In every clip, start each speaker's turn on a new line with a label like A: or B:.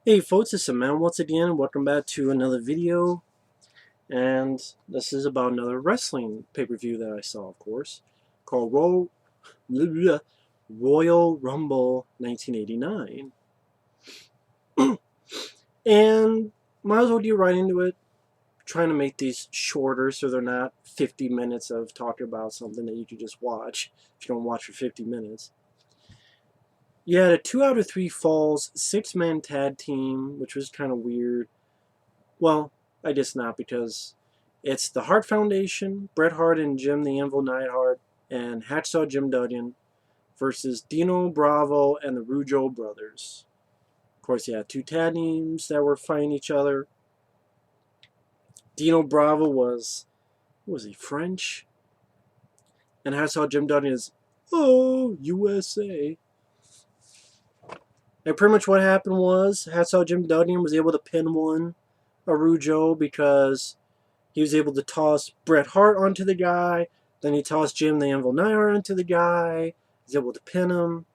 A: Hey folks, it's Man once again. Welcome back to another video. And this is about another wrestling pay-per-view that I saw, of course, called Royal Rumble 1989. And might as well get right into it. Trying to make these shorter so they're not 50 minutes of talking about something that you can just watch if you don't watch for 50 minutes. You had a 2 out of 3 falls 6-man tag team, which was kind of weird. Well, I guess not, because it's the Hart Foundation, Bret Hart and Jim the Anvil Neidhart, and Hacksaw Jim Duggan versus Dino Bravo and the Rougeau brothers. Of course, you had two tag teams that were fighting each other. Dino Bravo was he, French? And Hacksaw Jim Duggan is, oh, USA. And pretty much what happened was Hacksaw Jim Duggan was able to pin one, a Rougeau, because he was able to toss Bret Hart onto the guy. Then he tossed Jim the Anvil Neidhart onto the guy. He was able to pin him.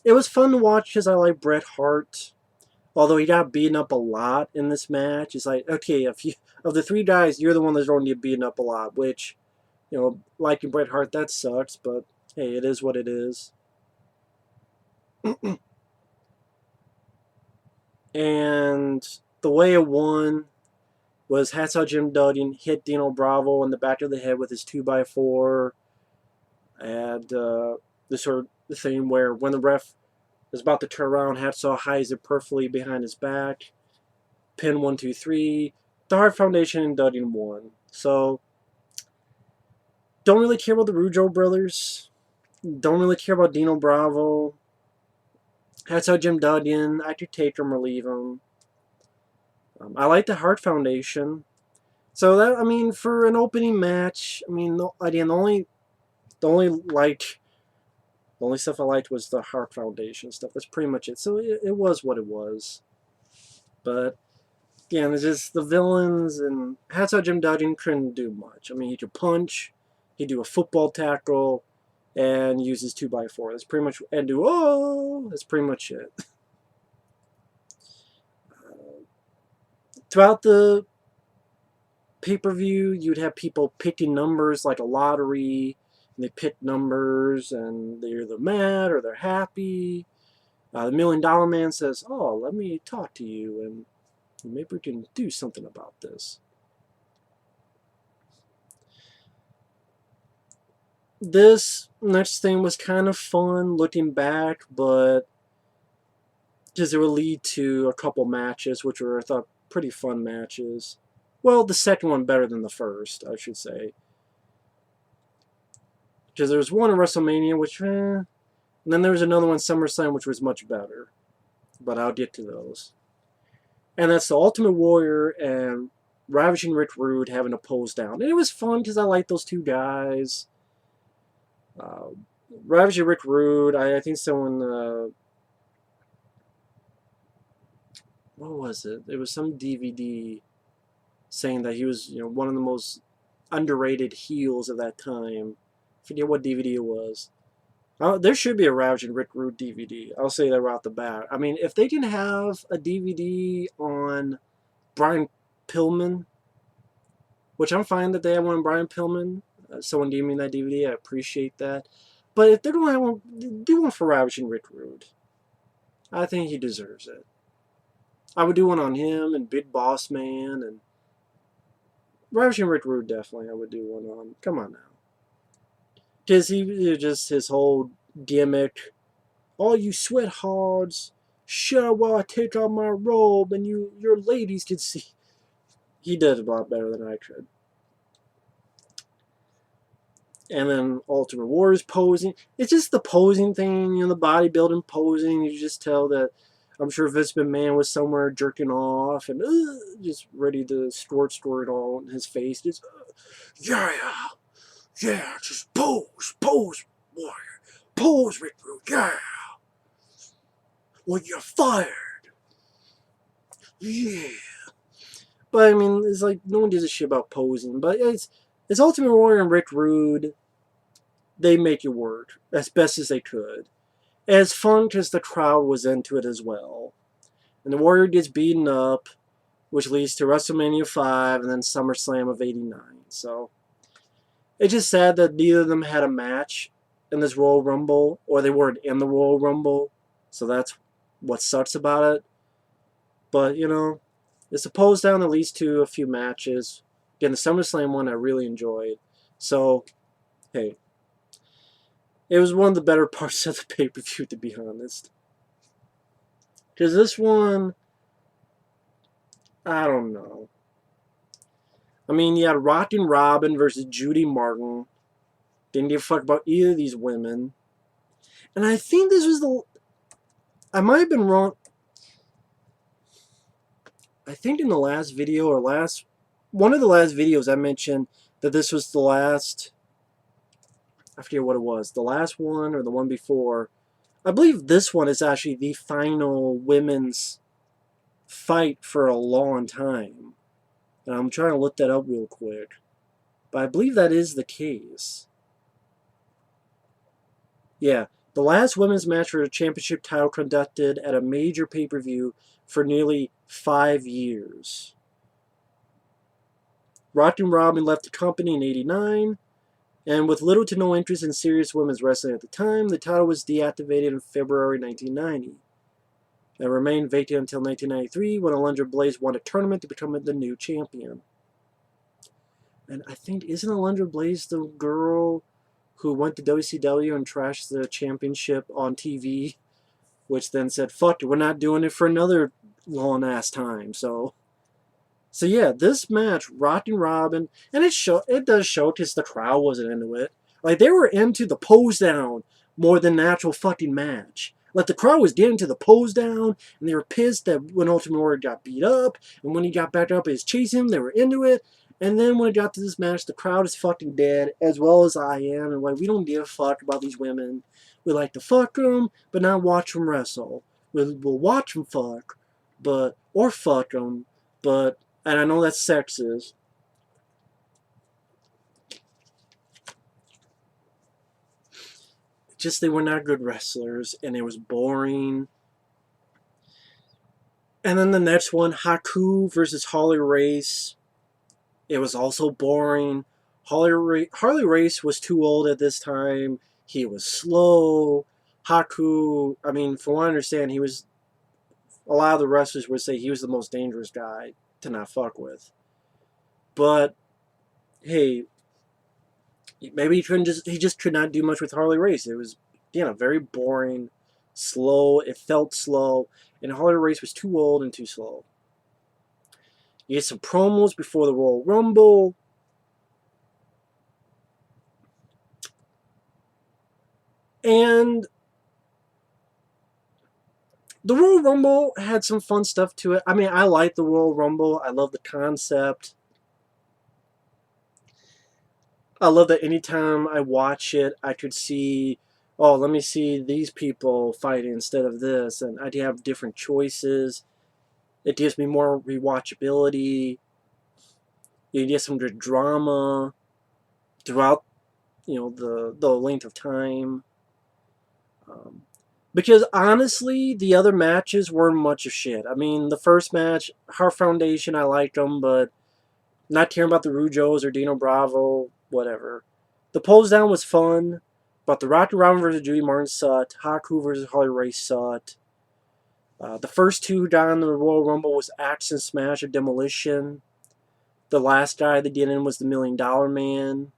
A: It was fun to watch because I like Bret Hart. Although he got beaten up a lot in this match. It's like, okay, of the three guys, you're the one that's going to get beaten up a lot. Which, you know, liking Bret Hart, that sucks. But, hey, it is what it is. And the way it won was Hacksaw Jim Duggan hit Dino Bravo in the back of the head with his 2x4. And the sort of the thing where when the ref is about to turn around, Hacksaw hides it perfectly behind his back. Pin 1, 2, 3. The Hart Foundation and Duggan won. So, don't really care about the Rougeau brothers. Don't really care about Dino Bravo. Hacksaw Jim Duggan. I could take him or leave him. I like the Hart Foundation. So that, I mean, for an opening match, I mean, again, the only stuff I liked was the Hart Foundation stuff. That's pretty much it. So it was what it was. But again, it's just the villains, and Hacksaw Jim Duggan couldn't do much. I mean, he could punch, he'd do a football tackle, and use his 2x4. That's pretty much, and do, oh, that's pretty much it. Throughout the pay-per-view, you'd have people picking numbers like a lottery, and they pick numbers, and they're either mad or they're happy. The $1 Million Man says, oh, let me talk to you, and maybe we can do something about this. This next thing was kind of fun looking back, but because it would lead to a couple matches, which were, I thought, pretty fun matches. Well, the second one better than the first, I should say. Because there was one in WrestleMania, which, and then there was another one, SummerSlam, which was much better. But I'll get to those. And that's the Ultimate Warrior and Ravishing Rick Rude having a pose down. And it was fun because I like those two guys. Ravishing Rick Rude, I think someone, what was it? It was some DVD saying that he was, you know, one of the most underrated heels of that time. I forget what DVD it was. There should be a Ravishing Rick Rude DVD. I'll say that right off the bat. I mean, if they can have a DVD on Brian Pillman, which I'm fine that they have one on Brian Pillman. Someone gave me that DVD. I appreciate that. But if they don't have one, do one for Ravishing Rick Rude. I think he deserves it. I would do one on him and Big Boss Man and Ravishing Rick Rude, definitely I would do one on. Come on now. Because he just his whole gimmick. All you sweat hogs, shut up while I take off my robe and your ladies can see. He did a lot better than I could. And then Ultimate Warrior's posing. It's just the posing thing, you know, the bodybuilding posing. You just tell that I'm sure Vince McMahon was somewhere jerking off and just ready to store it all in his face. Just, yeah, just pose, Warrior. Pose, Rick Rude, yeah. Well, you're fired. Yeah. But, I mean, it's like, no one gives a shit about posing. But it's Ultimate Warrior and Rick Rude. They make it work as best as they could. And it's fun because the crowd was into it as well. and the Warrior gets beaten up, which leads to WrestleMania 5 and then SummerSlam of '89. So it's just sad that neither of them had a match in this Royal Rumble, or they weren't in the Royal Rumble. So that's what sucks about it. But, you know, it's supposed down at least to a few matches. Again, the SummerSlam one I really enjoyed. So, hey, it was one of the better parts of the pay-per-view, to be honest. Because this one, I don't know. I mean, you had Rockin' Robin versus Judy Martin. Didn't give a fuck about either of these women. And I think this was the... I might have been wrong. I think in the last video or one of the last videos I mentioned that this was the last, I forget what it was, the last one or the one before. I believe this one is actually the final women's fight for a long time. And I'm trying to look that up real quick. But I believe that is the case. Yeah, the last women's match for the championship title conducted at a major pay-per-view for nearly 5 years. Rockin' Robin left the company in '89, and with little to no interest in serious women's wrestling at the time, the title was deactivated in February 1990. It remained vacant until 1993 when Alundra Blaze won a tournament to become the new champion. And I think, isn't Alundra Blaze the girl who went to WCW and trashed the championship on TV, which then said, fuck it, we're not doing it for another long-ass time, so yeah, this match, Rockin' Robin, and it does show because the crowd wasn't into it. Like, they were into the pose down more than the actual fucking match. Like, the crowd was getting to the pose down, and they were pissed that when Ultimate Warrior got beat up, and when he got back up and was chasing him, they were into it. And then when it got to this match, the crowd is fucking dead, as well as I am, and like, we don't give a fuck about these women. We like to fuck them, but not watch them wrestle. We'll watch them fuck, or fuck them, but... And I know that's sexist. Just they were not good wrestlers, and it was boring. And then the next one, Haku versus Harley Race. It was also boring. Harley Race was too old at this time. He was slow. Haku, I mean, from what I understand, he was... A lot of the wrestlers would say he was the most dangerous guy to not fuck with. But hey, maybe he just could not do much with Harley Race. It was, you know, very boring, slow. It felt slow, and Harley Race was too old and too slow. You get some promos before the Royal Rumble. And the Royal Rumble had some fun stuff to it. I mean, I like the Royal Rumble. I love the concept. I love that anytime I watch it, I could see, oh, let me see these people fighting instead of this. And I'd have different choices. It gives me more rewatchability. You get some good drama throughout, you know, the length of time. Because honestly, the other matches weren't much of shit. I mean, the first match, Heart Foundation, I liked them, but not caring about the Rougeaus or Dino Bravo, whatever. The pose down was fun, but the Rockin' Robin versus Judy Martin sucked. Haku versus Harley Race sucked. The first two down in the Royal Rumble was Axe and Smash or Demolition. The last guy they did in was the $1 Million Man.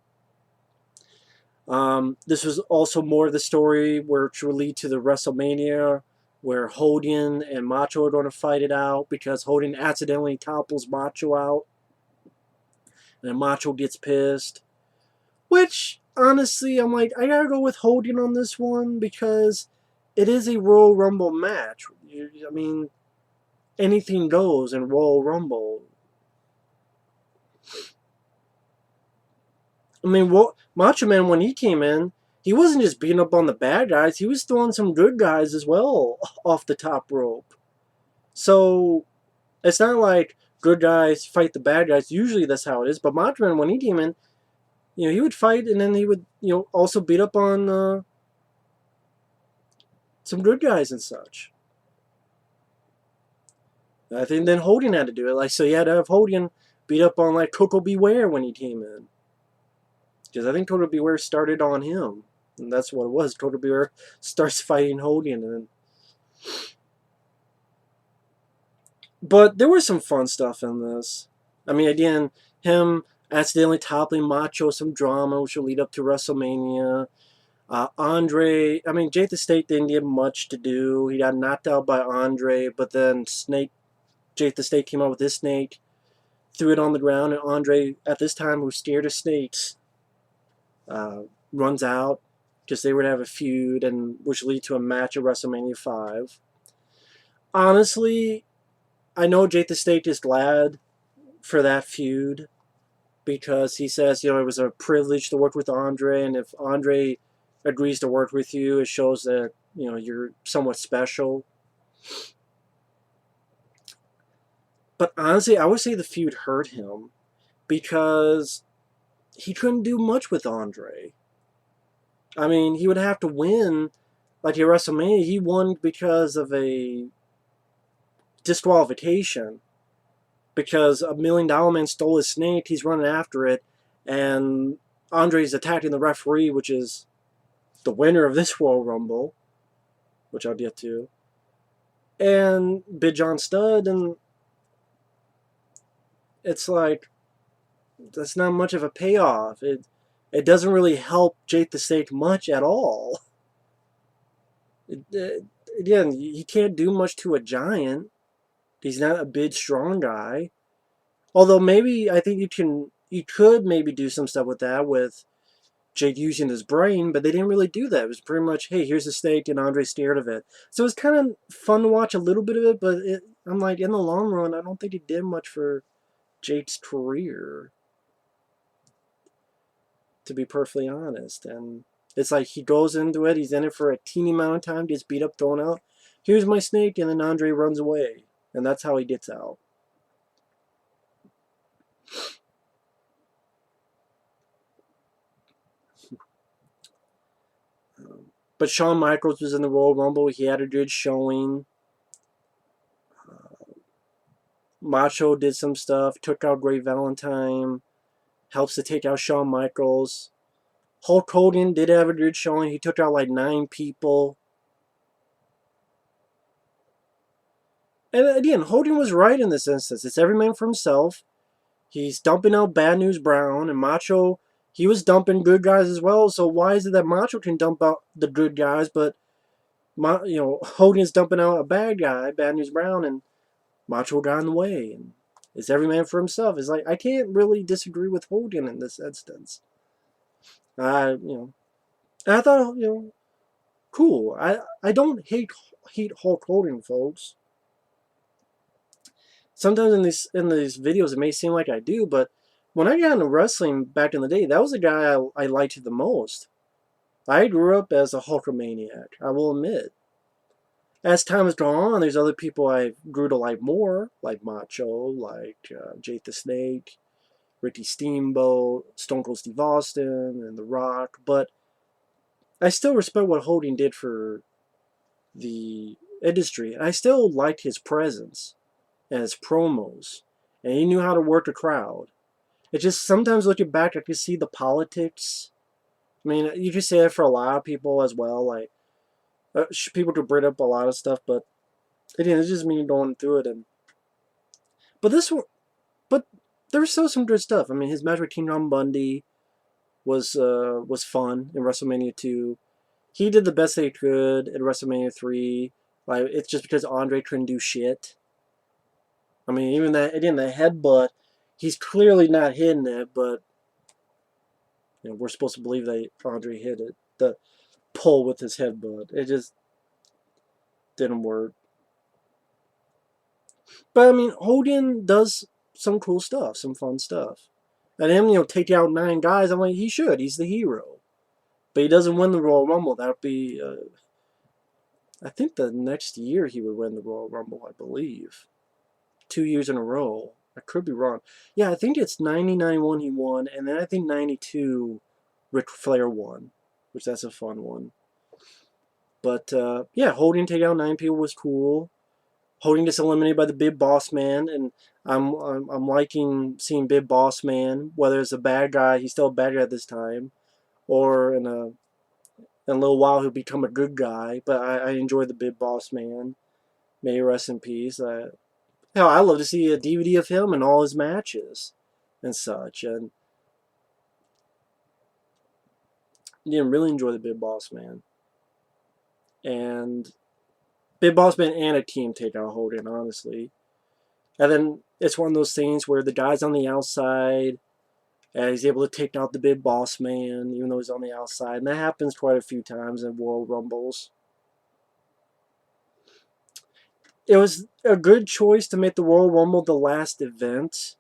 A: This was also more of the story which will lead to the WrestleMania, where Hogan and Macho are going to fight it out because Hogan accidentally topples Macho out. And then Macho gets pissed. Which, honestly, I'm like, I gotta go with Hogan on this one because it is a Royal Rumble match. I mean, anything goes in Royal Rumble. I mean, Macho Man, when he came in, he wasn't just beating up on the bad guys. He was throwing some good guys as well off the top rope. So, it's not like good guys fight the bad guys. Usually that's how it is. But Macho Man, when he came in, you know, he would fight and then he would, you know, also beat up on some good guys and such. I think then Hogan had to do it. Like, so you had to have Hogan beat up on like Coco Beware when he came in, because I think Coco Beware started on him, and that's what it was. Coco Beware starts fighting Hogan, and but there was some fun stuff in this. I mean, again, him accidentally toppling Macho, some drama, which will lead up to WrestleMania. Andre, I mean, Jake the Snake didn't get much to do. He got knocked out by Andre, but then Jake the Snake came out with his snake, threw it on the ground, and Andre, at this time, who's scared of snakes, uh, runs out because they would have a feud, and which lead to a match at WrestleMania 5. Honestly, I know Jake the Snake is glad for that feud because he says, it was a privilege to work with Andre, and if Andre agrees to work with you, it shows that, you're somewhat special. But honestly, I would say the feud hurt him because he couldn't do much with Andre. I mean, he would have to win. Like at WrestleMania, he won because of a disqualification. Because a $1 Million Man stole his snake, he's running after it, and Andre's attacking the referee, which is the winner of this Royal Rumble, which I'll get to, and Big John Studd, and it's like, that's not much of a payoff. It doesn't really help Jake the Snake much at all. Again, he can't do much to a giant. He's not a big, strong guy. Although maybe I think you could maybe do some stuff with that with Jake using his brain, but they didn't really do that. It was pretty much, hey, here's a snake, and Andre's scared of it. So it was kind of fun to watch a little bit of it, but I'm like, in the long run, I don't think it did much for Jake's career, to be perfectly honest. And it's like he goes into it, he's in it for a teeny amount of time, gets beat up, thrown out. Here's my snake, and then Andre runs away, and that's how he gets out. But Shawn Michaels was in the Royal Rumble. He had a good showing. Macho did some stuff, took out Great Valentine, helps to take out Shawn Michaels. Hulk Hogan did have a good showing. He took out like 9 people. And again, Hogan was right in this instance. It's every man for himself. He's dumping out Bad News Brown, and Macho, he was dumping good guys as well. So why is it that Macho can dump out the good guys, but Hogan's dumping out a bad guy, Bad News Brown, and Macho got in the way? And it's every man for himself. It's like, I can't really disagree with Hogan in this instance. I thought, cool. I don't hate Hulk Hogan, folks. Sometimes in these videos it may seem like I do, but when I got into wrestling back in the day, that was the guy I liked the most. I grew up as a Hulkamaniac, I will admit. As time has gone on, there's other people I grew to like more, like Macho, like Jake the Snake, Ricky Steamboat, Stone Cold Steve Austin, and The Rock, but I still respect what Hogan did for the industry, and I still liked his presence and his promos, and he knew how to work a crowd. It just, sometimes looking back, I can see the politics. I mean, you can say that for a lot of people as well, like, people could bring up a lot of stuff, but again, it's just me going through it, but this one, but there was still some good stuff. I mean, his match with King Kong Bundy was fun in WrestleMania 2. He did the best they could at WrestleMania 3. Like, it's just because Andre couldn't do shit. I mean, even that, again, the headbutt, he's clearly not hitting it, but we're supposed to believe that Andre hit it. The pull with his headbutt, it just didn't work. But I mean, Hogan does some cool stuff, some fun stuff. And him, take out 9 guys, I'm like, he should. He's the hero. But he doesn't win the Royal Rumble. That would be, I think the next year he would win the Royal Rumble, I believe. 2 years in a row. I could be wrong. Yeah, I think it's 90-91 he won, and then I think 92 Ric Flair won, which that's a fun one. But, yeah, Hogan take out 9 people was cool. Hogan gets eliminated by the Big Boss Man, and I'm liking seeing Big Boss Man, whether it's a bad guy, he's still a bad guy at this time, or in a little while he'll become a good guy. But I enjoy the Big Boss Man. May he rest in peace. Hell, I love to see a DVD of him and all his matches and such. And yeah, really enjoy the Big Boss Man. And Big Boss Man and a team take out Hogan, honestly. And then it's one of those things where the guy's on the outside, and he's able to take out the Big Boss Man, even though he's on the outside. And that happens quite a few times in World Rumbles. It was a good choice to make the Royal Rumble the last event.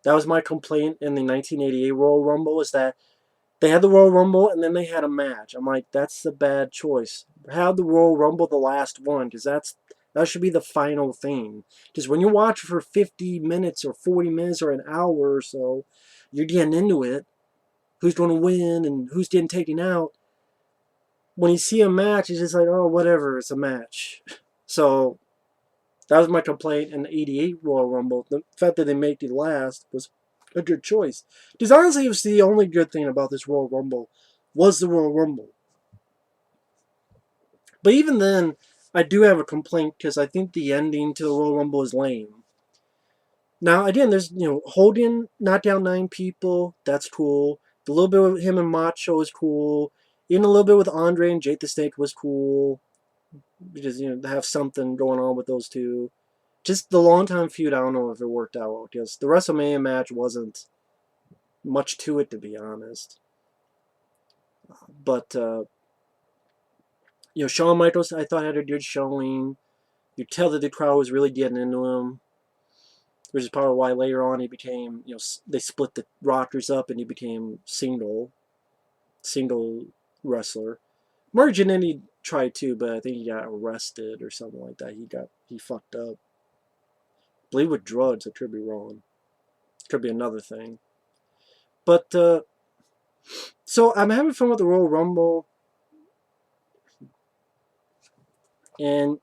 A: That was my complaint in the 1988 Royal Rumble, is that they had the Royal Rumble and then they had a match. I'm like, that's a bad choice. Have the Royal Rumble the last one, because that should be the final thing. Because when you watch for 50 minutes or 40 minutes or an hour or so, you're getting into it. Who's going to win and who's getting taken out. When you see a match, it's just like, oh, whatever, it's a match. So that was my complaint in the 88 Royal Rumble. The fact that they made it last was a good choice. Because honestly, it was the only good thing about this Royal Rumble was the Royal Rumble. But even then, I do have a complaint because I think the ending to the Royal Rumble is lame. Now, again, there's, Hogan knocked down 9 people. That's cool. The little bit with him and Macho is cool. Even a little bit with Andre and Jake the Snake was cool. Because, to have something going on with those two. Just the long-time feud, I don't know if it worked out well. Because the WrestleMania match wasn't much to it, to be honest. But, Shawn Michaels, I thought, had a good showing. You tell that the crowd was really getting into him. Which is part of why later on he became, they split the Rockers up and he became single wrestler. Marty Jannetty tried too, but I think he got arrested or something like that. He fucked up. I believe with drugs, I could be wrong. Could be another thing. But, so I'm having fun with the Royal Rumble. And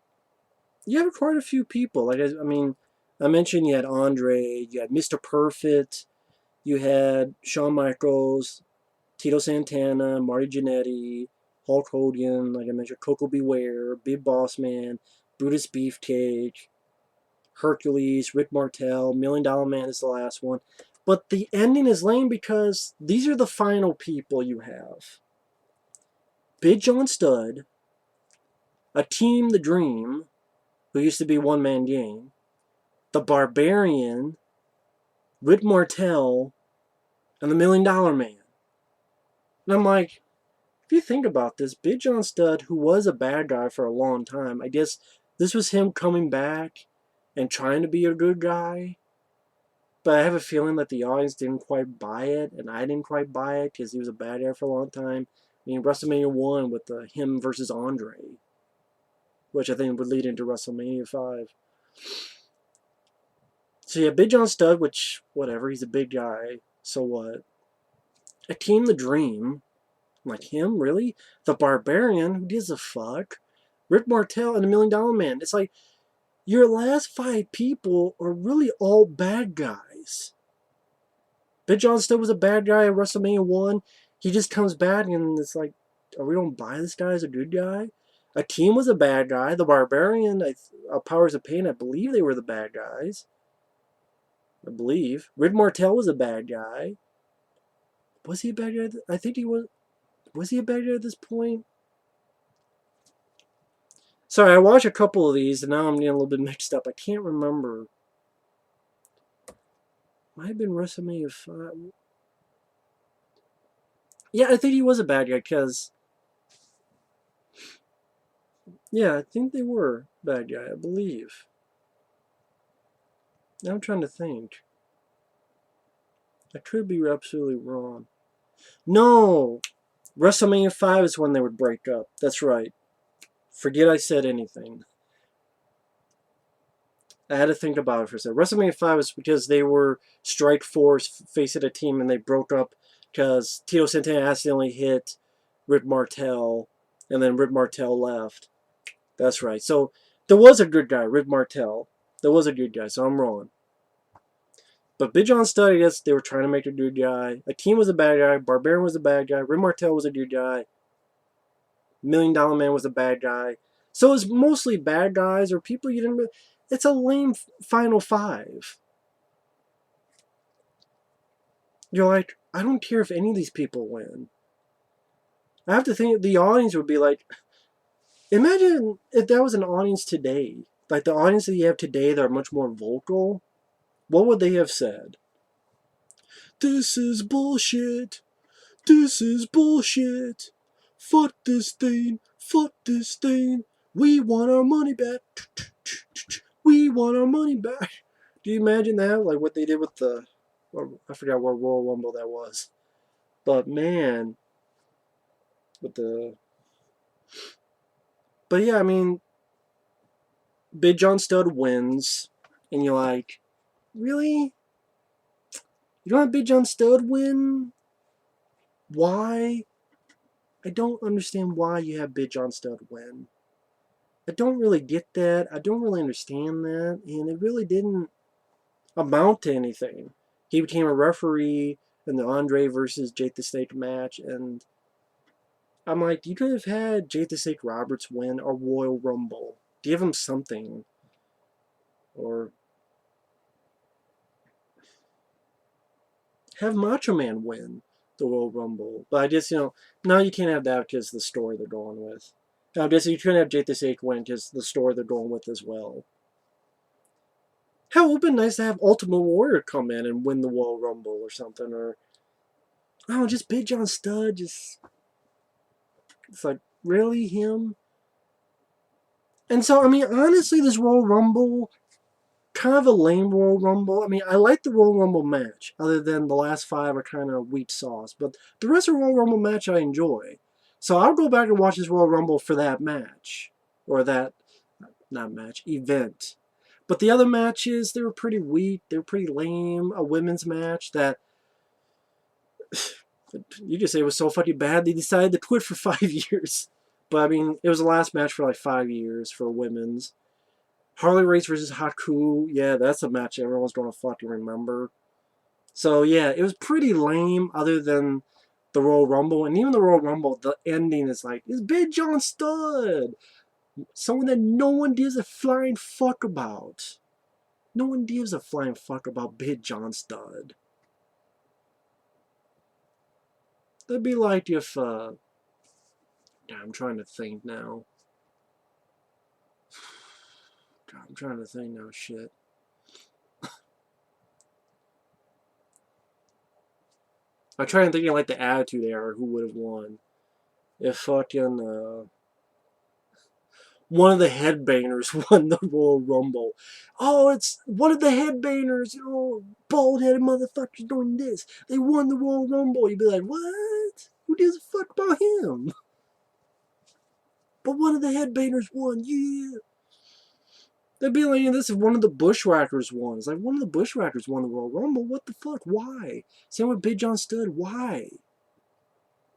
A: you have quite a few people. Like, I mentioned you had Andre, you had Mr. Perfect, you had Shawn Michaels, Tito Santana, Marty Jannetty, Hulk Hogan, like I mentioned, Coco Beware, Big Boss Man, Brutus Beefcake, Hercules, Rick Martel, $1 Million Man is the last one. But the ending is lame because these are the final people you have. Big John Studd, Akeem the Dream, who used to be One Man Gang, the Barbarian, Rick Martel, and the $1 Million Man. And I'm like, if you think about this, Big John Studd, who was a bad guy for a long time, I guess this was him coming back and trying to be a good guy. But I have a feeling that the audience didn't quite buy it, and I didn't quite buy it because he was a bad guy for a long time. I mean, WrestleMania 1 with him versus Andre, which I think would lead into WrestleMania 5. So yeah, Big John Studd, which, whatever, he's a big guy, so what? Akeem the Dream, like him, really? The Barbarian, who gives a fuck? Rick Martel and the $1 Million Man. It's like, your last 5 people are really all bad guys. Big John Studd was a bad guy at WrestleMania 1. He just comes back and it's like, oh, we don't buy this guy as a good guy? Akeem was a bad guy. The Barbarian, Powers of Pain, I believe they were the bad guys. I believe. Rick Martel was a bad guy. Was he a bad guy? I think he was. Was he a bad guy at this point? Sorry, I watched a couple of these and now I'm getting a little bit mixed up. I can't remember. Might have been WrestleMania 5. Yeah, I think he was a bad guy because... Yeah, I think they were bad guy, I believe. Now I'm trying to think. I could be absolutely wrong. No! WrestleMania 5 is when they would break up. That's right. Forget I said anything. I had to think about it for a second. WrestleMania 5 is because they were Strike Force facing a team and they broke up because Tito Santana accidentally hit Rick Martel and then Rick Martel left. That's right. So There was a good guy, Rick Martel. There was a good guy, so I'm wrong. But Big John Studd, I guess they were trying to make a good guy. Akeem was a bad guy. Barbarian was a bad guy. Rick Martel was a good guy. $1 Million Man was a bad guy. So it's mostly bad guys or people you didn't really... It's a lame Final Five. You're like, I don't care if any of these people win. I have to think the audience would be like... Imagine if that was an audience today. Like the audience that you have today that are much more vocal. What would they have said? This is bullshit. This is bullshit. Fuck this thing. Fuck this thing. We want our money back. We want our money back. Do you imagine that? Like what they did with the... I forgot what Royal Rumble that was. But man... With the... But yeah, I mean... Big John Studd wins. And you're like... Really? You don't have Big John Studd win? Why? I don't understand why you have Big John Studd win. I don't really get that. I don't really understand that. And it really didn't amount to anything. He became a referee in the Andre versus Jake the Snake match. And I'm like, you could have had Jake the Snake Roberts win a Royal Rumble. Give him something. Or have Macho Man win the Royal Rumble. But I just, now you can't have that because the story they're going with. I guess you couldn't have Jake the Snake win because the story they're going with as well. Hell, it would have been nice to have Ultimate Warrior come in and win the Royal Rumble or something. Or, I don't know, just Big John Studd. Just, it's like, really him? And so, I mean, honestly, this Royal Rumble, kind of a lame Royal Rumble. I mean, I like the Royal Rumble match, other than the last 5 are kind of weak sauce. But the rest of the Royal Rumble match I enjoy. So I'll go back and watch this Royal Rumble for that match. Or that, not match, event. But the other matches, they were pretty weak. They were pretty lame. A women's match that, you could say it was so fucking bad they decided to quit for 5 years. But I mean, it was the last match for like 5 years for women's. Harley Race versus Haku, yeah, that's a match everyone's going to fucking remember. So yeah, it was pretty lame other than the Royal Rumble. And even the Royal Rumble, the ending is like, it's Big John Studd. Someone that no one gives a flying fuck about. No one gives a flying fuck about Big John Studd. That'd be like if, I'm trying to think now. God, I'm trying to think now, shit. I'm trying to think of like the Attitude Era, who would have won. If fucking, one of the Headbangers won the Royal Rumble. Oh, it's one of the Headbangers, bald-headed motherfuckers doing this. They won the Royal Rumble. You'd be like, what? Who gives a fuck about him? But one of the Headbangers won, yeah. They'd be like, this is one of the Bushwhackers won. It's like, one of the Bushwhackers won the Royal Rumble. What the fuck? Why? Same with Big John Studd. Why?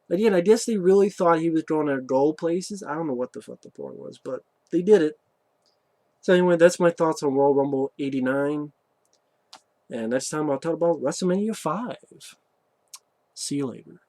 A: Again, I guess they really thought he was going to go places. I don't know what the fuck the point was, but they did it. So anyway, that's my thoughts on Royal Rumble 89. And next time I'll talk about WrestleMania 5. See you later.